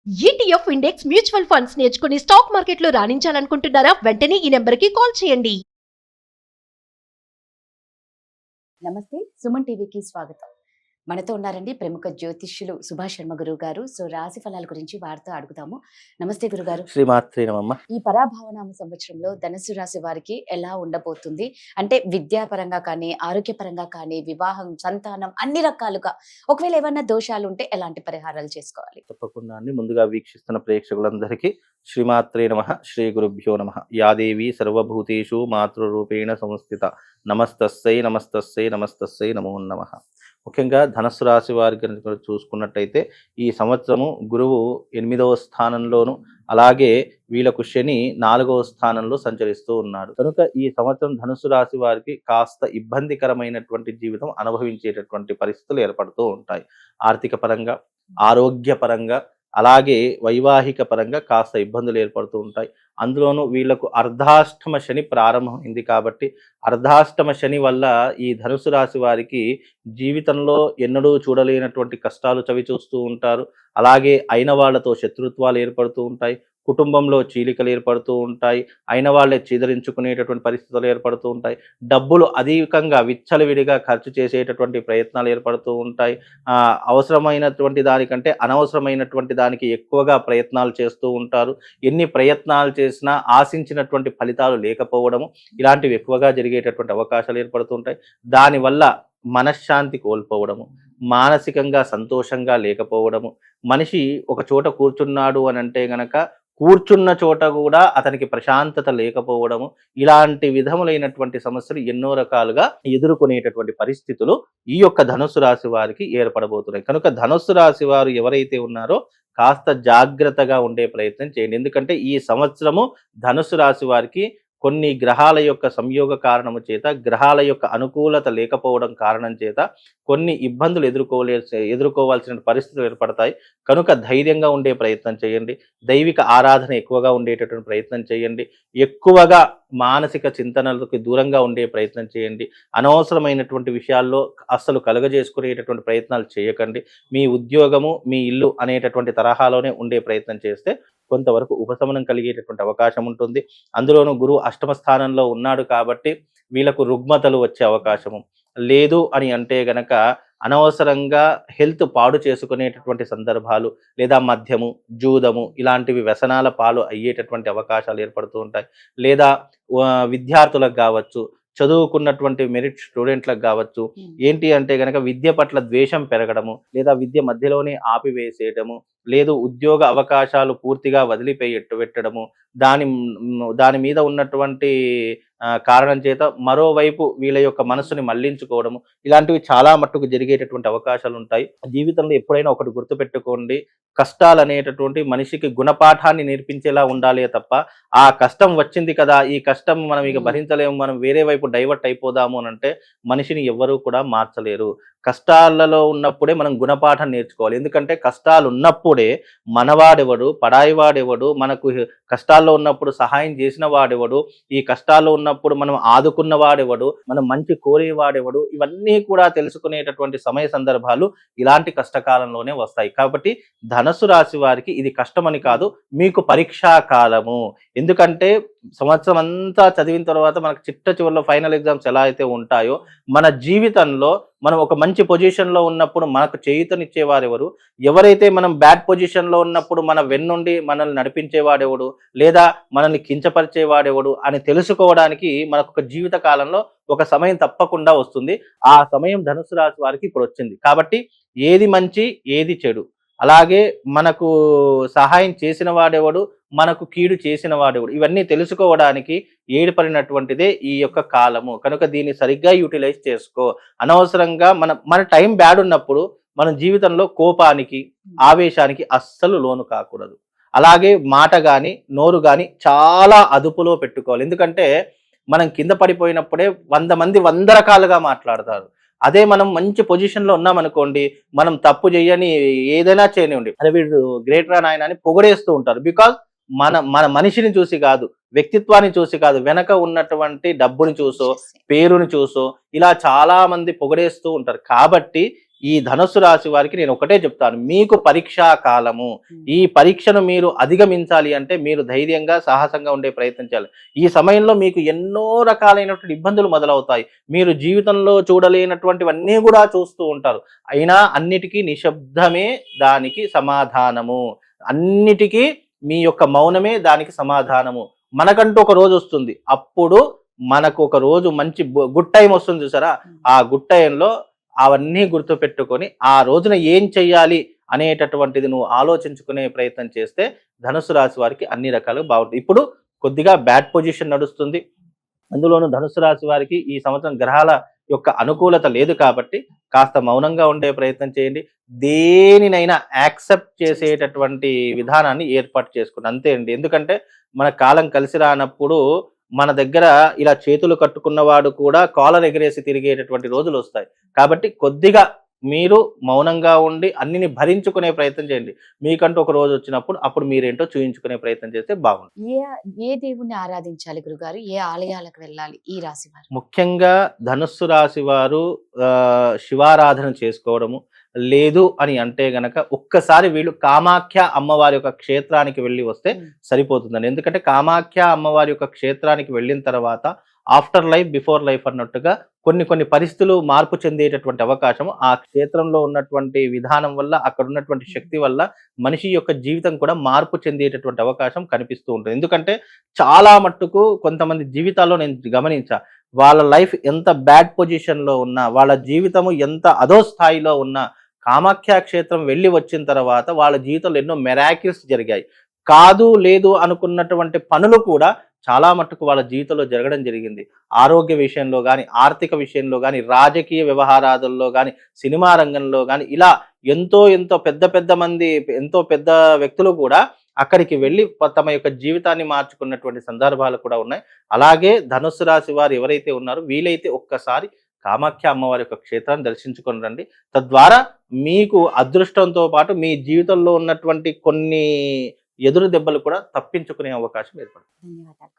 ETF index mutual funds నేర్చుకుని stock మార్కెట్లో రాణించాలనుకుంటున్నారా? వెంటనే ఈ నెంబర్కి కాల్ చేయండి. నమస్తే, సుమన్ టీవీకి స్వాగతం. మనతో ఉన్నారండి ప్రముఖ జ్యోతిష్యులు సుభాష్ శర్మ గురువు గారు. సో రాశి ఫలాల గురించి వారితో అడుగుతాము. నమస్తే గురుగారు. శ్రీమాత్రే నమః. ఈ పరాభవనామ సంవత్సరంలో ధనుసు రాశి వారికి ఎలా ఉండబోతుంది? అంటే విద్యాపరంగా కానీ, ఆరోగ్యపరంగా కానీ, వివాహం, సంతానం, అన్ని రకాలుగా ఒకవేళ ఏమన్నా దోషాలు ఉంటే ఎలాంటి పరిహారాలు చేసుకోవాలి? తప్పకుండా అండి. ముందుగా వీక్షిస్తున్న ప్రేక్షకులందరికీ శ్రీమాత్రే నమః, శ్రీ గురుభ్యో నమః. యాదేవి సర్వభూతేషు మాతృరూపేణ సంస్థిత. నమస్తస్సై నమస్తస్సై నమస్తస్సై నమో నమః. ముఖ్యంగా ధనుస్సు రాశి వారి కనుక చూసుకున్నట్టయితే ఈ సంవత్సరము గురువు 8వ స్థానంలోను, అలాగే వీళ్ళకు శని 4వ స్థానంలో సంచరిస్తూ ఉన్నాడు. కనుక ఈ సంవత్సరం ధనుస్సు రాశి వారికి కాస్త ఇబ్బందికరమైనటువంటి జీవితం అనుభవించేటటువంటి పరిస్థితులు ఏర్పడుతూ ఉంటాయి. ఆర్థిక పరంగా, ఆరోగ్యపరంగా, అలాగే వైవాహిక పరంగా కాస్త ఇబ్బందులు ఏర్పడుతూ ఉంటాయి. అందులోనూ వీళ్లకు అర్ధాష్టమ శని ప్రారంభమైంది కాబట్టి అర్ధాష్టమ శని వల్ల ఈ ధనుసు రాశి వారికి జీవితంలో ఎన్నడూ చూడలేనటువంటి కష్టాలు చవి చూస్తూ ఉంటారు. అలాగే అయిన వాళ్లతో శత్రుత్వాలు ఏర్పడుతూ ఉంటాయి. కుటుంబంలో చీలికలు ఏర్పడుతూ ఉంటాయి. అయిన వాళ్ళే చీదరించుకునేటటువంటి పరిస్థితులు ఏర్పడుతూ ఉంటాయి. డబ్బులు అధికంగా విచ్చలవిడిగా ఖర్చు చేసేటటువంటి ప్రయత్నాలు ఏర్పడుతూ ఉంటాయి. అవసరమైనటువంటి దానికంటే అనవసరమైనటువంటి దానికి ఎక్కువగా ప్రయత్నాలు చేస్తూ ఉంటారు. ఎన్ని ప్రయత్నాలు చేసినా ఆశించినటువంటి ఫలితాలు లేకపోవడము, ఇలాంటివి ఎక్కువగా జరిగేటటువంటి అవకాశాలు ఏర్పడుతూ ఉంటాయి. దానివల్ల మనశ్శాంతి కోల్పోవడము, మానసికంగా సంతోషంగా లేకపోవడము, మనిషి ఒక చోట కూర్చున్నాడు అని అంటే గనక కూర్చున్న చోట కూడా అతనికి ప్రశాంతత లేకపోవడము, ఇలాంటి విధములైనటువంటి సమస్యలు ఎన్నో రకాలుగా ఎదుర్కొనేటటువంటి పరిస్థితులు ఈ యొక్క ధనుస్సు రాశి వారికి ఏర్పడబోతున్నాయి. కనుక ధనుస్సు రాశి వారు ఎవరైతే ఉన్నారో కాస్త జాగ్రత్తగా ఉండే ప్రయత్నం చేయండి. ఎందుకంటే ఈ సంవత్సరము ధనుస్సు రాశి వారికి కొన్ని గ్రహాల యొక్క సంయోగ కారణము చేత, గ్రహాల యొక్క అనుకూలత లేకపోవడం కారణం చేత కొన్ని ఇబ్బందులు ఎదుర్కోవాల్సిన పరిస్థితులు ఏర్పడతాయి. కనుక ధైర్యంగా ఉండే ప్రయత్నం చేయండి. దైవిక ఆరాధన ఎక్కువగా ఉండేటటువంటి ప్రయత్నం చేయండి. ఎక్కువగా మానసిక చింతనలకు దూరంగా ఉండే ప్రయత్నం చేయండి. అనవసరమైనటువంటి విషయాల్లో అస్సలు కలుగజేసుకునేటటువంటి ప్రయత్నాలు చేయకండి. మీ ఉద్యోగము, మీ ఇల్లు అనేటటువంటి తరహాలోనే ఉండే ప్రయత్నం చేస్తే కొంతవరకు ఉపశమనం కలిగేటటువంటి అవకాశం ఉంటుంది. అందులోనూ గురువు అష్టమ స్థానంలో ఉన్నాడు కాబట్టి వీళ్ళకు రుగ్మతలు వచ్చే అవకాశము లేదు అని అంటే గనక అనవసరంగా హెల్త్ పాడు చేసుకునేటటువంటి సందర్భాలు, లేదా మద్యము, జూదము ఇలాంటివి వ్యసనాల పాలు అయ్యేటటువంటి అవకాశాలు ఏర్పడుతూ ఉంటాయి. లేదా విద్యార్థులకు కావచ్చు, చదువుకున్నటువంటి మెరిట్ స్టూడెంట్లకు కావచ్చు, ఏంటి అంటే గనక విద్య పట్ల ద్వేషం పెరగడము, లేదా విద్య మధ్యలోనే ఆపివేసేయడము, లేదు ఉద్యోగ అవకాశాలు పూర్తిగా వదిలిపెట్టడము, దాని మీద ఉన్నటువంటి కారణం చేత మరోవైపు వీళ్ళ యొక్క మనసుని మళ్లించుకోవడము, ఇలాంటివి చాలా మట్టుకు జరిగేటటువంటి అవకాశాలు ఉంటాయి. జీవితంలో ఎప్పుడైనా ఒకటి గుర్తుపెట్టుకోండి, కష్టాలు అనేటటువంటి మనిషికి గుణపాఠాన్ని నేర్పించేలా ఉండాలి తప్ప ఆ కష్టం వచ్చింది కదా, ఈ కష్టం మనం ఇక భరించలేము, మనం వేరే వైపు డైవర్ట్ అయిపోదాము అని అంటే మనిషిని ఎవ్వరూ కూడా మార్చలేరు. కష్టాలలో ఉన్నప్పుడే మనం గుణపాఠం నేర్చుకోవాలి. ఎందుకంటే కష్టాలు ఉన్నప్పుడే మనవాడెవడు, పడాయివాడెవడు, మనకు కష్టాల్లో ఉన్నప్పుడు సహాయం చేసిన వాడెవడు, ఈ కష్టాల్లో ఉన్నప్పుడు మనం ఆదుకున్న వాడెవడు, మనం మంచి కోరేవాడెవడు, ఇవన్నీ కూడా తెలుసుకునేటటువంటి సమయ సందర్భాలు ఇలాంటి కష్టకాలంలోనే వస్తాయి. కాబట్టి ధనుస్సు రాశి వారికి ఇది కష్టమని కాదు, మీకు పరీక్షా కాలము. ఎందుకంటే సంవత్సరం అంతా చదివిన తర్వాత మనకు చివరిలో ఫైనల్ ఎగ్జామ్స్ ఎలా అయితే ఉంటాయో, మన జీవితంలో మనం ఒక మంచి పొజిషన్లో ఉన్నప్పుడు మనకు చేయూతనిచ్చేవారెవరు, ఎవరైతే మనం బ్యాడ్ పొజిషన్లో ఉన్నప్పుడు మన వెన్నుండి మనల్ని నడిపించేవాడెవడు, లేదా మనల్ని కించపరిచేవాడెవడు అని తెలుసుకోవడానికి మనకు ఒక జీవిత కాలంలో ఒక సమయం తప్పకుండా వస్తుంది. ఆ సమయం ధనుస్సు రాశి వారికి ఇప్పుడు వచ్చింది. కాబట్టి ఏది మంచి, ఏది చెడు, అలాగే మనకు సహాయం చేసిన వాడెవడు, మనకు కీడు చేసిన వాడెవడు, ఇవన్నీ తెలుసుకోవడానికి ఏర్పడినటువంటిదే ఈ యొక్క కాలము. కనుక దీన్ని సరిగ్గా యూటిలైజ్ చేసుకో. అనవసరంగా మన టైం బ్యాడ్ ఉన్నప్పుడు మన జీవితంలో కోపానికి, ఆవేశానికి అస్సలు లోను కాకూడదు. అలాగే మాట కానీ, నోరు కానీ చాలా అదుపులో పెట్టుకోవాలి. ఎందుకంటే మనం కింద పడిపోయినప్పుడే 100 మంది 100 రకాలుగా మాట్లాడతారు. అదే మనం మంచి పొజిషన్లో ఉన్నామనుకోండి, మనం తప్పు చేయని ఏదైనా చేయనివ్వండి, అదే వీడు గ్రేట్ రా నాయన అని పొగడేస్తూ ఉంటారు. బికాజ్ మన మనిషిని చూసి కాదు, వ్యక్తిత్వాన్ని చూసి కాదు, వెనక ఉన్నటువంటి డబ్బుని చూసో, పేరుని చూసో ఇలా చాలా మంది పొగడేస్తూ ఉంటారు. కాబట్టి ఈ ధనుస్సు రాశి వారికి నేను ఒకటే చెప్తాను, మీకు పరీక్షా కాలము. ఈ పరీక్షను మీరు అధిగమించాలి అంటే మీరు ధైర్యంగా సాహసంగా ఉండే ప్రయత్నం చేయాలి. ఈ సమయంలో మీకు ఎన్నో రకాలైనటువంటి ఇబ్బందులు మొదలవుతాయి. మీరు జీవితంలో చూడలేనటువంటివన్నీ కూడా చూస్తూ ఉంటారు. అయినా అన్నిటికీ నిశ్శబ్దమే దానికి సమాధానము. అన్నిటికీ మీ యొక్క మౌనమే దానికి సమాధానము. మనకంటూ ఒక రోజు వస్తుంది, అప్పుడు మనకు ఒక రోజు మంచి గుడ్ టైం వస్తుంది చూసారా, ఆ గుడ్ టైంలో అవన్నీ గుర్తుపెట్టుకొని ఆ రోజున ఏం చెయ్యాలి అనేటటువంటిది నువ్వు ఆలోచించుకునే ప్రయత్నం చేస్తే ధనుసు రాశి వారికి అన్ని రకాలుగా బాగుంటుంది. ఇప్పుడు కొద్దిగా బ్యాడ్ పొజిషన్ నడుస్తుంది, అందులోనూ ధనుసు రాశి వారికి ఈ సంవత్సరం గ్రహాల యొక్క అనుకూలత లేదు కాబట్టి కాస్త మౌనంగా ఉండే ప్రయత్నం చేయండి. దేనినైనా యాక్సెప్ట్ చేసేటటువంటి విధానాన్ని ఏర్పాటు చేసుకోండి, అంతే అండి. ఎందుకంటే మన కాలం కలిసి రానప్పుడు మన దగ్గర ఇలా చేతులు కట్టుకున్నవాడు కూడా కాలర్ ఎగరేసి తిరిగేటటువంటి రోజులు వస్తాయి. కాబట్టి కొద్దిగా మీరు మౌనంగా ఉండి అన్నిని భరించుకునే ప్రయత్నం చేయండి. మీకంటూ ఒక రోజు వచ్చినప్పుడు అప్పుడు మీరేంటో చూయించుకునే ప్రయత్నం చేస్తే బాగుంటుంది. ఏ దేవుణ్ణి ఆరాధించాలి గురుగారు? ఏ ఆలయాలకు వెళ్ళాలి ఈ రాశి వారు? ముఖ్యంగా ధనుస్సు రాశి వారు శివారాధన చేసుకోవడము, లేదు అని అంటే గనక ఒక్కసారి వీళ్ళు కామాఖ్య అమ్మవారి యొక్క క్షేత్రానికి వెళ్ళి వస్తే సరిపోతుందండి. ఎందుకంటే కామాఖ్య అమ్మవారి యొక్క క్షేత్రానికి వెళ్ళిన తర్వాత ఆఫ్టర్ లైఫ్ బిఫోర్ లైఫ్ అన్నట్టుగా కొన్ని పరిస్థితులు మార్పు చెందేటటువంటి అవకాశం ఆ క్షేత్రంలో ఉన్నటువంటి విధానం వల్ల, అక్కడ ఉన్నటువంటి శక్తి వల్ల మనిషి యొక్క జీవితం కూడా మార్పు చెందేటటువంటి అవకాశం కనిపిస్తూ ఉంటుంది. ఎందుకంటే చాలా మట్టుకు కొంతమంది జీవితాల్లో నేను గమనించా, వాళ్ళ లైఫ్ ఎంత బ్యాడ్ పొజిషన్ లో ఉన్నా, వాళ్ళ జీవితము ఎంత అధో స్థాయిలో ఉన్నా, కామాఖ్య క్షేత్రం వెళ్ళి వచ్చిన తర్వాత వాళ్ళ జీవితంలో ఎన్నో మెరాకిల్స్ జరిగాయి. కాదు లేదు అనుకున్నటువంటి పనులు కూడా చాలా మట్టుకు వాళ్ళ జీవితంలో జరగడం జరిగింది. ఆరోగ్య విషయంలో కానీ, ఆర్థిక విషయంలో కానీ, రాజకీయ వ్యవహారాదుల్లో కానీ, సినిమా రంగంలో కానీ, ఇలా ఎంతో ఎంతో పెద్ద వ్యక్తులు కూడా అక్కడికి వెళ్ళి తమ యొక్క జీవితాన్ని మార్చుకున్నటువంటి సందర్భాలు కూడా ఉన్నాయి. అలాగే ధనుస్సు రాశి వారు ఎవరైతే ఉన్నారో వీలైతే ఒక్కసారి కామాఖ్య అమ్మవారి యొక్క క్షేత్రాన్ని దర్శించుకొని రండి. తద్వారా మీకు అదృష్టంతో పాటు మీ జీవితంలో ఉన్నటువంటి కొన్ని ఎదురు దెబ్బలు కూడా తప్పించుకునే అవకాశం ఏర్పడుతుంది. ధన్యవాదాలు.